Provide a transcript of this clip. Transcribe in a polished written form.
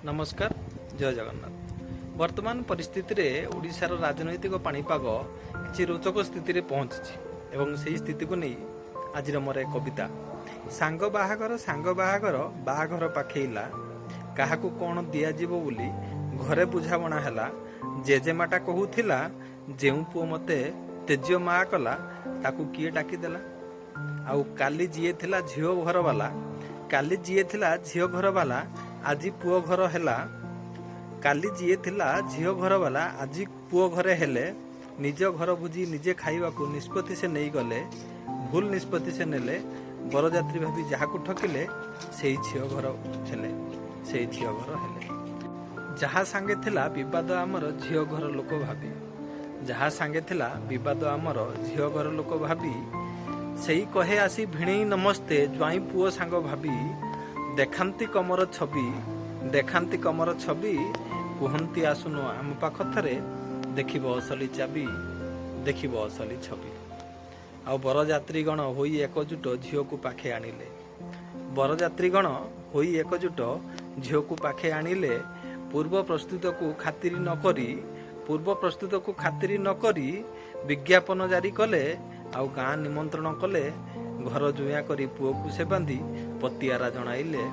नमस्कार जय जगन्नाथ। वर्तमान परिस्थिति रे ओडिशार राजनैतिक पाणीपाग किसी रोचक स्थिति रे पहुंची एवं से स्थिति को नहीं आज मोर एक कविता सांग बाहागर बाहागर पाखेला क्या कौन दिज्व बोली घरे बुझाबणा है। जेजेमाटा कहूला जो पुओ मते तेज मा कला ताकू किए डाकीदेला। आउ काली जीए थिला झीओ घर वाला काली जीए थिला झीओ घर वाला आज पुओ घर हैला। काली जीए थिला झीओ घर वाला आज पुओ घरे हेले। निज घर बुझी निजे खाइबा को निष्पत्ति से नहीं गले। भूल निष्पत्ति से नेले बरजात्री भाभी जहाँ ठकिले से झीओ घर हेले से झीओ घर हेले। जहाँ सांगे थिला विवाद आमर झीओ घर लोक भाभी जहाँ सांगे थिला विवाद आमर झीओ घर लोक भाभी सेई कहे आसी भिणेई नमस्ते ज्वाई पुओ सांग भाभी देखांती कमर छवि कुहंती आसुनु आम पाख थरे देखिब असली चाबी देखिब असली छवि। आ बरजात्रीगण होई एकजुट झीओ को पाखे आनिले। बरजात्रीगण होई एकजुट झीओ को पाखे आनिले। पूर्व प्रस्तुत को खातिरी न करी विज्ञापन जारी कले। आउ गाँ निमंत्रण कले घर जुआ करी पुओ को से बांधी पतियारा जणाइले।